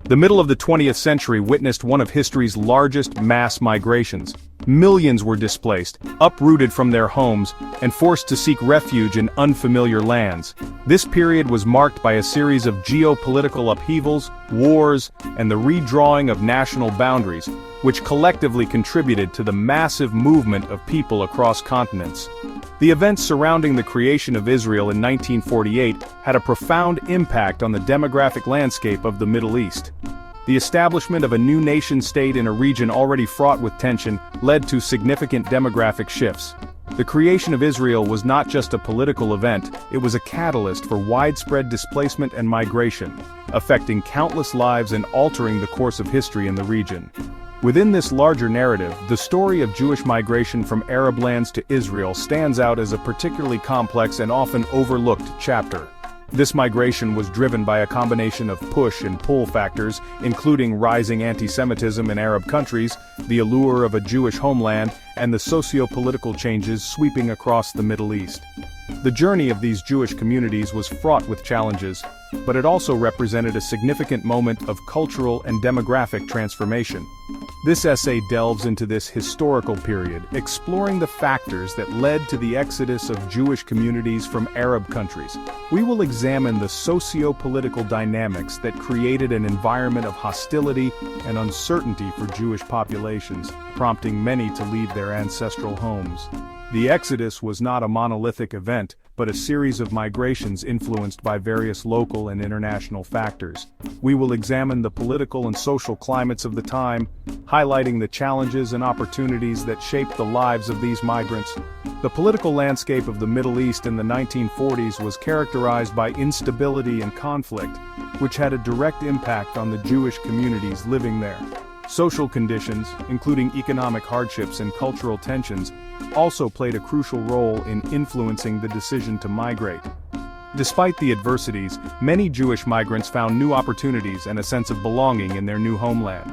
The middle of the 20th century witnessed one of history's largest mass migrations. Millions were displaced, uprooted from their homes, and forced to seek refuge in unfamiliar lands. This period was marked by a series of geopolitical upheavals, wars, and the redrawing of national boundaries, which collectively contributed to the massive movement of people across continents. The events surrounding the creation of Israel in 1948 had a profound impact on the demographic landscape of the Middle East. The establishment of a new nation-state in a region already fraught with tension led to significant demographic shifts. The creation of Israel was not just a political event, it was a catalyst for widespread displacement and migration, affecting countless lives and altering the course of history in the region. Within this larger narrative, the story of Jewish migration from Arab lands to Israel stands out as a particularly complex and often overlooked chapter. This migration was driven by a combination of push and pull factors, including rising anti-Semitism in Arab countries, the allure of a Jewish homeland, and the socio-political changes sweeping across the Middle East. The journey of these Jewish communities was fraught with challenges, but it also represented a significant moment of cultural and demographic transformation. This essay delves into this historical period, exploring the factors that led to the exodus of Jewish communities from Arab countries. We will examine the socio-political dynamics that created an environment of hostility and uncertainty for Jewish populations, prompting many to leave their ancestral homes. The exodus was not a monolithic event, but a series of migrations influenced by various local and international factors. We will examine the political and social climates of the time, highlighting the challenges and opportunities that shaped the lives of these migrants. The political landscape of the Middle East in the 1940s was characterized by instability and conflict, which had a direct impact on the Jewish communities living there. Social conditions, including economic hardships and cultural tensions, also played a crucial role in influencing the decision to migrate. Despite the adversities, many Jewish migrants found new opportunities and a sense of belonging in their new homeland.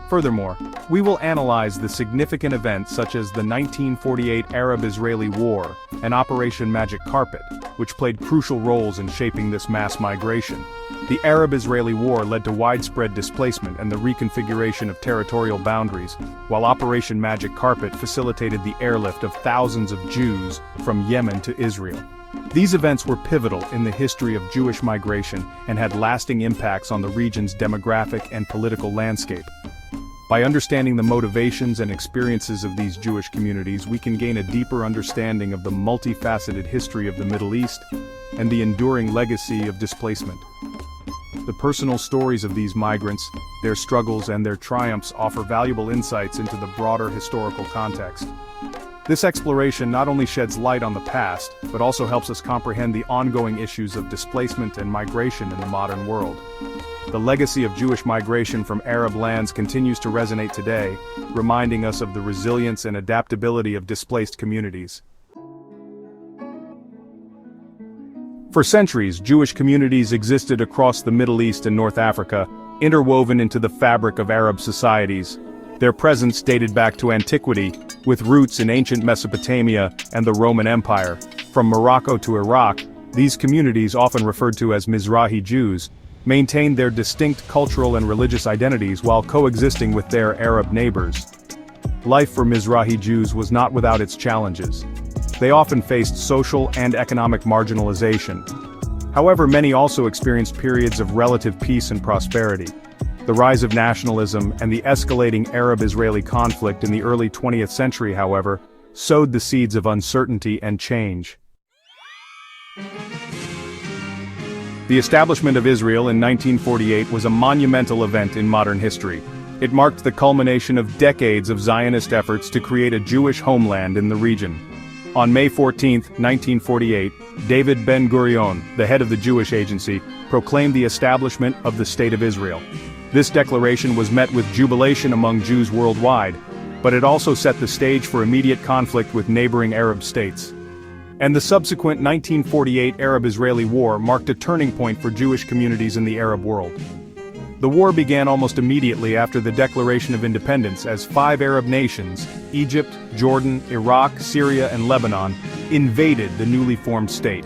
Furthermore, we will analyze the significant events such as the 1948 Arab-Israeli War and Operation Magic Carpet, which played crucial roles in shaping this mass migration. The Arab-Israeli War led to widespread displacement and the reconfiguration of territorial boundaries, while Operation Magic Carpet facilitated the airlift of thousands of Jews from Yemen to Israel. These events were pivotal in the history of Jewish migration and had lasting impacts on the region's demographic and political landscape. By understanding the motivations and experiences of these Jewish communities, we can gain a deeper understanding of the multifaceted history of the Middle East and the enduring legacy of displacement. The personal stories of these migrants, their struggles and their triumphs offer valuable insights into the broader historical context. This exploration not only sheds light on the past, but also helps us comprehend the ongoing issues of displacement and migration in the modern world. The legacy of Jewish migration from Arab lands continues to resonate today, reminding us of the resilience and adaptability of displaced communities. For centuries, Jewish communities existed across the Middle East and North Africa, interwoven into the fabric of Arab societies. Their presence dated back to antiquity, with roots in ancient Mesopotamia and the Roman Empire. From Morocco to Iraq, these communities, often referred to as Mizrahi Jews, maintained their distinct cultural and religious identities while coexisting with their Arab neighbors. Life for Mizrahi Jews was not without its challenges. They often faced social and economic marginalization. However, many also experienced periods of relative peace and prosperity. The rise of nationalism and the escalating Arab-Israeli conflict in the early 20th century, however, sowed the seeds of uncertainty and change. The establishment of Israel in 1948 was a monumental event in modern history. It marked the culmination of decades of Zionist efforts to create a Jewish homeland in the region. On May 14, 1948, David Ben-Gurion, the head of the Jewish Agency, proclaimed the establishment of the State of Israel. This declaration was met with jubilation among Jews worldwide, but it also set the stage for immediate conflict with neighboring Arab states. And the subsequent 1948 Arab-Israeli War marked a turning point for Jewish communities in the Arab world. The war began almost immediately after the declaration of independence as 5 Arab nations, Egypt, Jordan, Iraq, Syria, and Lebanon, invaded the newly formed state.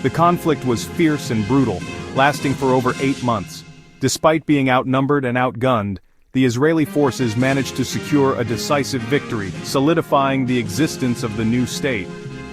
The conflict was fierce and brutal, lasting for over 8 months. Despite being outnumbered and outgunned, the Israeli forces managed to secure a decisive victory, solidifying the existence of the new state.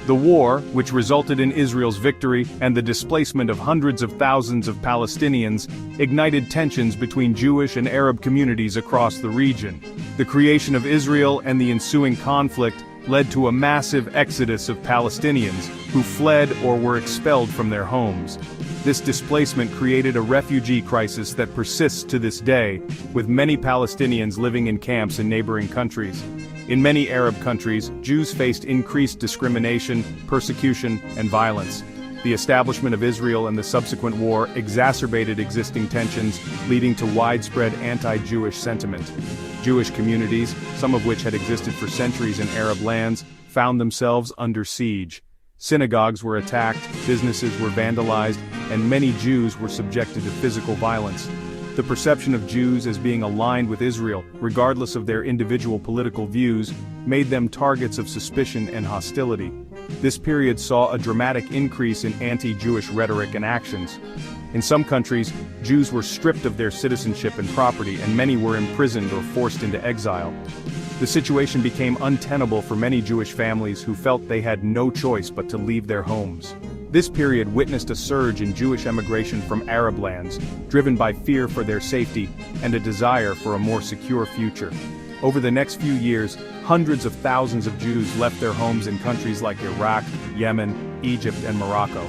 The war, which resulted in Israel's victory and the displacement of hundreds of thousands of Palestinians, ignited tensions between Jewish and Arab communities across the region. The creation of Israel and the ensuing conflict led to a massive exodus of Palestinians, who fled or were expelled from their homes. This displacement created a refugee crisis that persists to this day, with many Palestinians living in camps in neighboring countries. In many Arab countries, Jews faced increased discrimination, persecution, and violence. The establishment of Israel and the subsequent war exacerbated existing tensions, leading to widespread anti-Jewish sentiment. Jewish communities, some of which had existed for centuries in Arab lands, found themselves under siege. Synagogues were attacked, businesses were vandalized, and many Jews were subjected to physical violence. The perception of Jews as being aligned with Israel, regardless of their individual political views, made them targets of suspicion and hostility. This period saw a dramatic increase in anti-Jewish rhetoric and actions. In some countries, Jews were stripped of their citizenship and property, and many were imprisoned or forced into exile. The situation became untenable for many Jewish families who felt they had no choice but to leave their homes. This period witnessed a surge in Jewish emigration from Arab lands, driven by fear for their safety and a desire for a more secure future. Over the next few years, hundreds of thousands of Jews left their homes in countries like Iraq, Yemen, Egypt, and Morocco.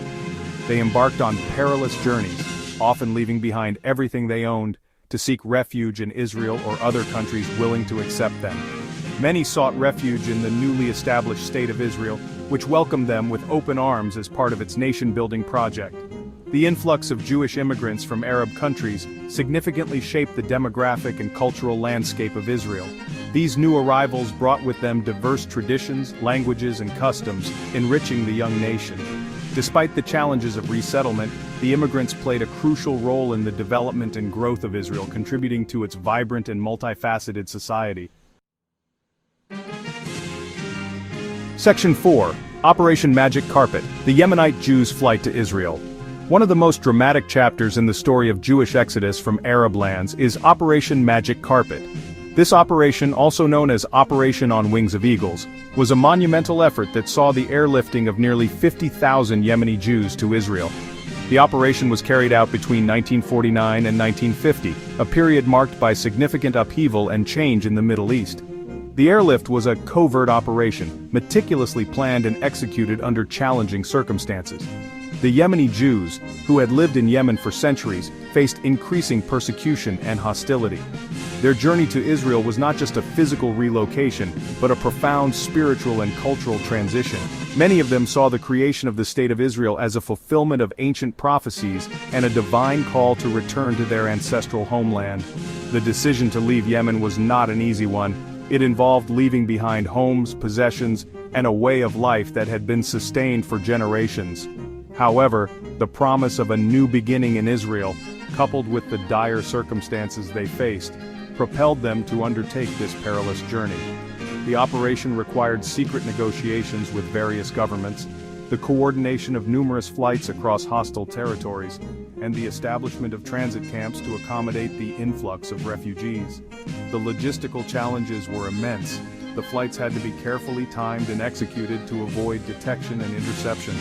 They embarked on perilous journeys, often leaving behind everything they owned, to seek refuge in Israel or other countries willing to accept them. Many sought refuge in the newly established State of Israel, which welcomed them with open arms as part of its nation-building project. The influx of Jewish immigrants from Arab countries significantly shaped the demographic and cultural landscape of Israel. These new arrivals brought with them diverse traditions, languages, and customs, enriching the young nation. Despite the challenges of resettlement, the immigrants played a crucial role in the development and growth of Israel, contributing to its vibrant and multifaceted society. Section 4. Operation Magic Carpet, the Yemenite Jews' flight to Israel. One of the most dramatic chapters in the story of Jewish exodus from Arab lands is Operation Magic Carpet. This operation, also known as Operation on Wings of Eagles, was a monumental effort that saw the airlifting of nearly 50,000 Yemeni Jews to Israel. The operation was carried out between 1949 and 1950, a period marked by significant upheaval and change in the Middle East. The airlift was a covert operation, meticulously planned and executed under challenging circumstances. The Yemeni Jews, who had lived in Yemen for centuries, faced increasing persecution and hostility. Their journey to Israel was not just a physical relocation, but a profound spiritual and cultural transition. Many of them saw the creation of the State of Israel as a fulfillment of ancient prophecies and a divine call to return to their ancestral homeland. The decision to leave Yemen was not an easy one. It involved leaving behind homes, possessions, and a way of life that had been sustained for generations. However, the promise of a new beginning in Israel, coupled with the dire circumstances they faced, propelled them to undertake this perilous journey. The operation required secret negotiations with various governments, the coordination of numerous flights across hostile territories, and the establishment of transit camps to accommodate the influx of refugees. The logistical challenges were immense. The flights had to be carefully timed and executed to avoid detection and interception.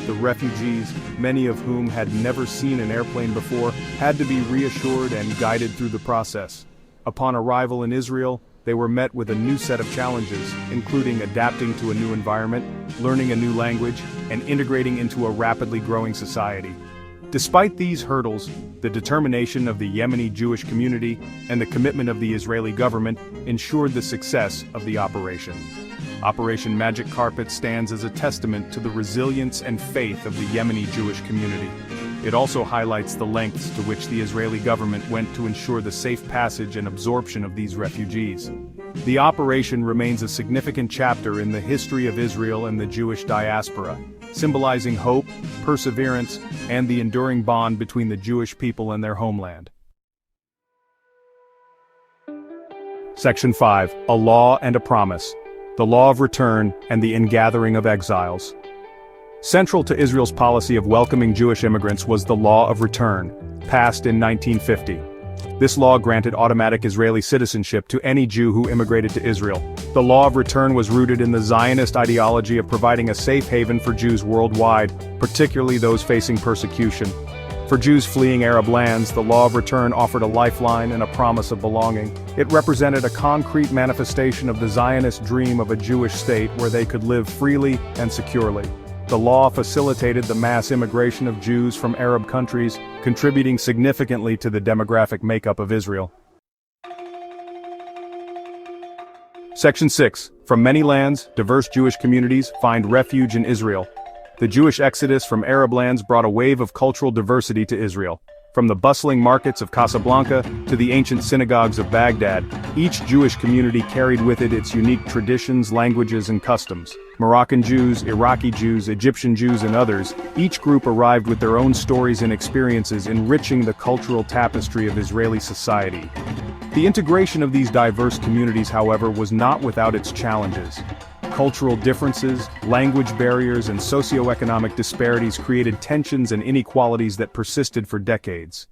The refugees, many of whom had never seen an airplane before, had to be reassured and guided through the process. Upon arrival in Israel, they were met with a new set of challenges, including adapting to a new environment, learning a new language, and integrating into a rapidly growing society. Despite these hurdles, the determination of the Yemeni Jewish community and the commitment of the Israeli government ensured the success of the operation. Operation Magic Carpet stands as a testament to the resilience and faith of the Yemeni Jewish community. It also highlights the lengths to which the Israeli government went to ensure the safe passage and absorption of these refugees. The operation remains a significant chapter in the history of Israel and the Jewish diaspora, symbolizing hope, perseverance, and the enduring bond between the Jewish people and their homeland. Section 5. A Law and a Promise. The Law of Return and the Ingathering of Exiles. Central to Israel's policy of welcoming Jewish immigrants was the Law of Return, passed in 1950. This law granted automatic Israeli citizenship to any Jew who immigrated to Israel. The law of return was rooted in the Zionist ideology of providing a safe haven for Jews worldwide, particularly those facing persecution. For Jews fleeing Arab lands, the law of return offered a lifeline and a promise of belonging. It represented a concrete manifestation of the Zionist dream of a Jewish state where they could live freely and securely. The law facilitated the mass immigration of Jews from Arab countries, contributing significantly to the demographic makeup of Israel. Section 6. From many lands, diverse Jewish communities find refuge in Israel. The Jewish exodus from Arab lands brought a wave of cultural diversity to Israel. From the bustling markets of Casablanca to the ancient synagogues of Baghdad, each Jewish community carried with it its unique traditions, languages, and customs. Moroccan Jews, Iraqi Jews, Egyptian Jews, and others, each group arrived with their own stories and experiences, enriching the cultural tapestry of Israeli society. The integration of these diverse communities, however, was not without its challenges. Cultural differences, language barriers, and socioeconomic disparities created tensions and inequalities that persisted for decades.